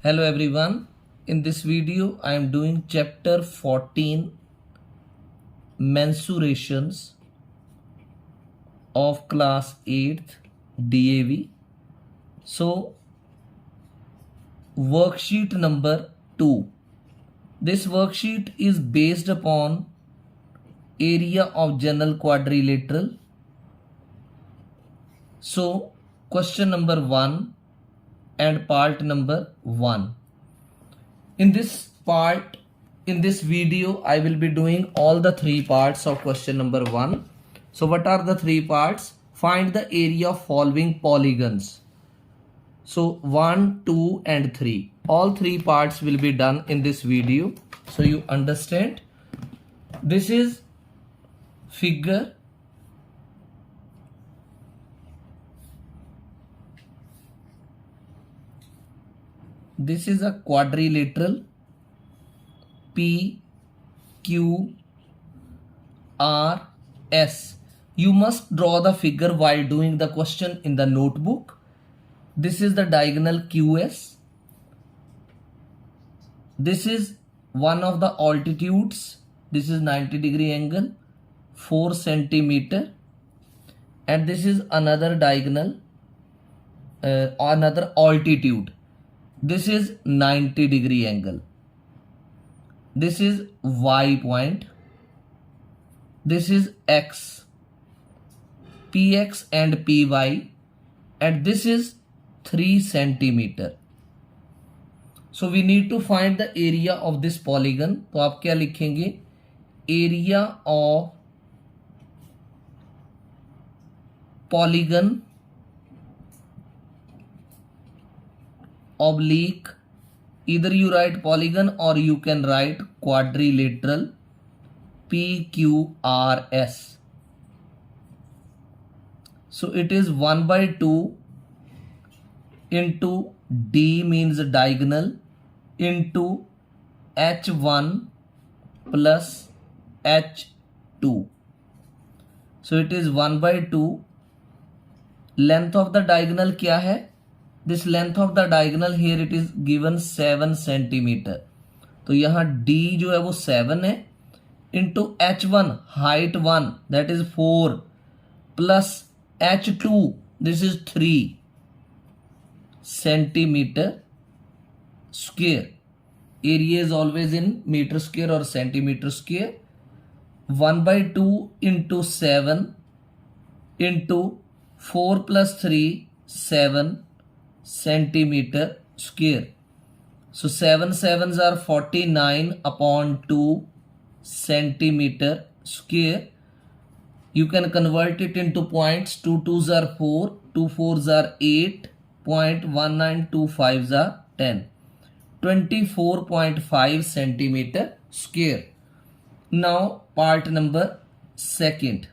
Hello everyone. In this video I am doing chapter 14 mensurations of class 8th DAV. So worksheet number 2. This worksheet is based upon area of general quadrilateral. So question number 1 and part number 1. In this video, I will be doing all the 3 parts of question number 1. So what are the 3 parts? Find the area of following polygons. So 1, 2 and 3. All 3 parts will be done in this video. So you understand. This is figure. This is a quadrilateral P, Q, R, S. You must draw the figure while doing the question in the notebook. This is the diagonal QS. This is one of the altitudes. This is 90-degree angle, 4 centimeter. And this is another diagonal, another altitude. This is 90-degree angle. This is Y point. This is X, PX and PY, and this is 3 centimeter. So we need to find the area of this polygon. तो आप क्या लिखेंगे? Area of polygon oblique, either you write polygon or you can write quadrilateral PQRS. So it is 1 by 2 into D means diagonal into H1 plus H2. So it is 1 by 2. Length of the diagonal क्या है? This length of the diagonal here it is given 7 centimeter. तो यहाँ D जो है वो 7 है into H1 height 1 that is 4 plus H2 this is 3 centimeter square. Area is always in meter square or centimeter square. 1 by 2 into 7 into 4 plus 3 7 centimeter square. So 7 sevens are 49 upon 2 centimeter square. You can convert it into points. 2 2s are 4, 2 4s are 8, 0.1925s are 10. 24.5 centimeter square. Now part number 2.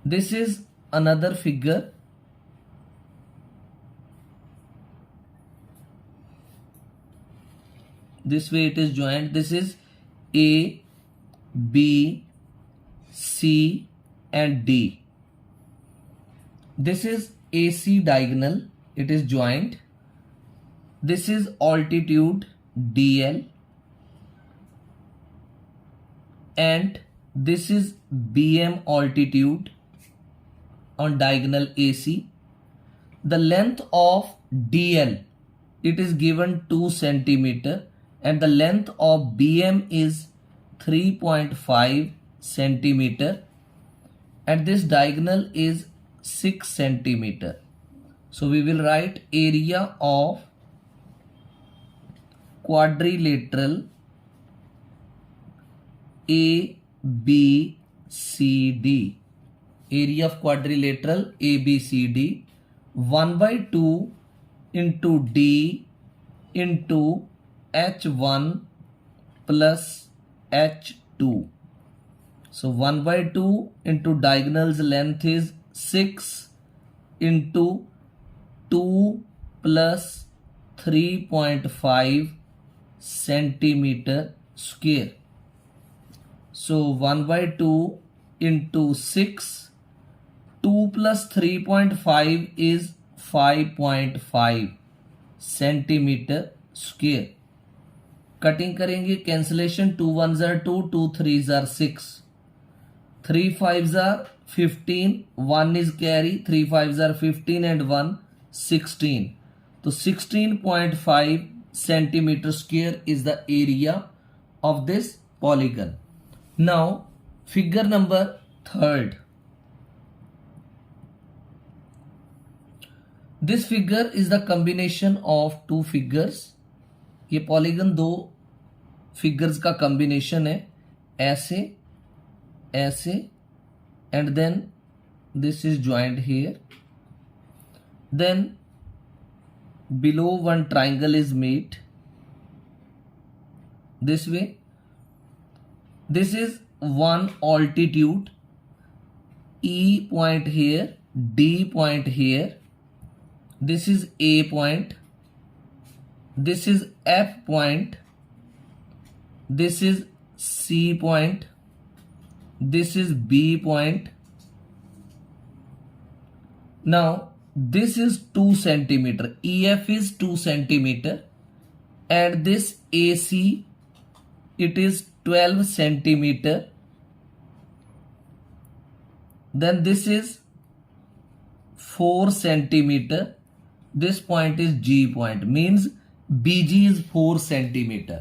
This is another figure. This way it is joined. This is A, B, C and D. This is AC diagonal. It is joined. This is altitude DL. And this is BM altitude on diagonal AC. The length of DL, it is given 2 centimeter. And the length of BM is 3.5 centimeter and this diagonal is 6 centimeter. So we will write area of quadrilateral ABCD. Area of quadrilateral ABCD 1 by 2 into D into H1 plus H2. So 1 by 2 into diagonal's length is 6 into 2 plus 3.5 centimeter square. So 1 by 2 into 6, 2 plus 3.5 is 5.5. Centimetre square. Cutting करेंगे, cancellation, 2 1s are 2, 2 3s are 6, 3 5s are 15, 1 is carry, 3 5s are 15 and 1 16. तो 16.5 centimeter square is the area of this polygon. Now figure number 3rd. This figure is the combination of two figures. ये polygon दो figures का combination है, ऐसे ऐसे, and then this is joint here, then below one triangle is made this way. This is one altitude, E point here, D point here, this is A point, this is F point, this is C point, this is B point. Now this is 2 centimeter, EF is 2 centimeter, and this AC, it is 12 centimeter. Then this is 4 centimeter. This point is G point, means BG is 4 centimeter.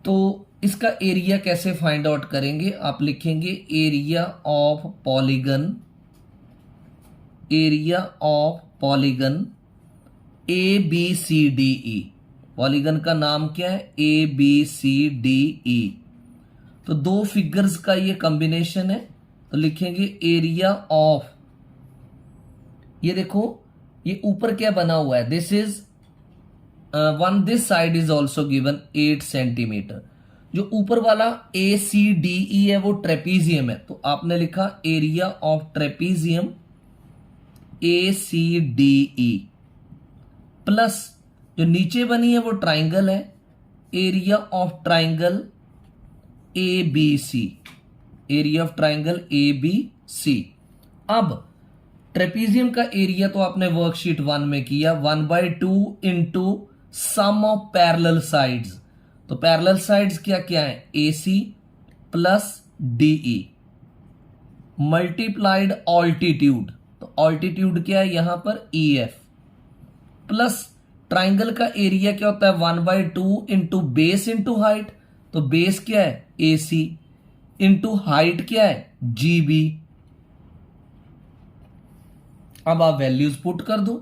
तो इसका area कैसे find out करेंगे? आप लिखेंगे area of polygon, area of polygon ABCDE। Polygon का नाम क्या है? ABCDE। तो दो फिगर्स का ये कॉम्बिनेशन है, तो लिखेंगे एरिया ऑफ, ये देखो ये ऊपर क्या बना हुआ है, this is one, this side is also given 8 centimetre. जो ऊपर वाला ACDE है वो ट्रेपीजियम है, तो आपने लिखा area of trapezium ACDE, plus जो नीचे बनी है वो ट्राइंगल है, area of triangle ABC, area of triangle ABC। अब ट्रेपीजियम का एरिया तो आपने वर्कशीट 1 में किया, 1/2 into sum of parallel sides. तो पैरेलल साइड्स क्या क्या है? AC plus DE multiplied altitude, तो ऑल्टीट्यूड क्या है यहां पर? EF, प्लस ट्राइंगल का एरिया क्या होता है? 1/2 इंटू बेस इंटू हाइट, तो बेस क्या है? AC इंटू हाइट क्या है? GB। अब आप वैल्यूज पुट कर दो,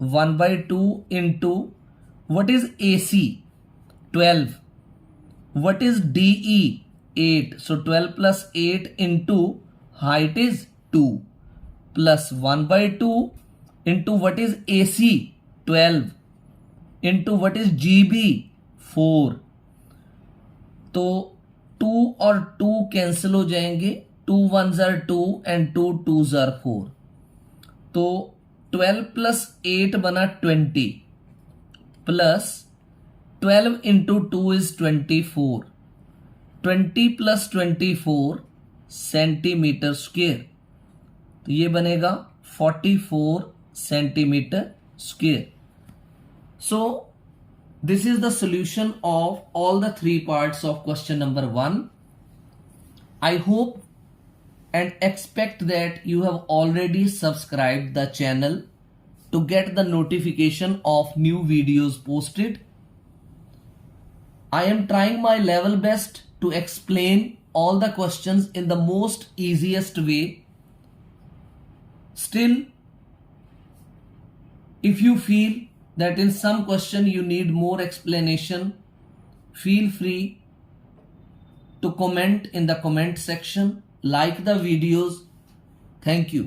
1/2 into what is AC 12, what is DE 8, so 12 plus 8 into height is 2, plus 1/2 into what is AC 12 into what is GB 4। तो 2 और 2 कैंसिल हो जाएंगे, 2 1s are 2 and 2 2s are 4। तो 12 प्लस 8 बना 20, plus 12 into 2 is 24, 20 plus 24 centimetre square, तो ये बनेगा 44 centimetre square. So this is the solution of all the 3 parts of question number 1. I hope and expect that you have already subscribed the channel to get the notification of new videos posted. I am trying my level best to explain all the questions in the most easiest way. Still, if you feel that in some question you need more explanation, feel free to comment in the comment section, like the videos. Thank you.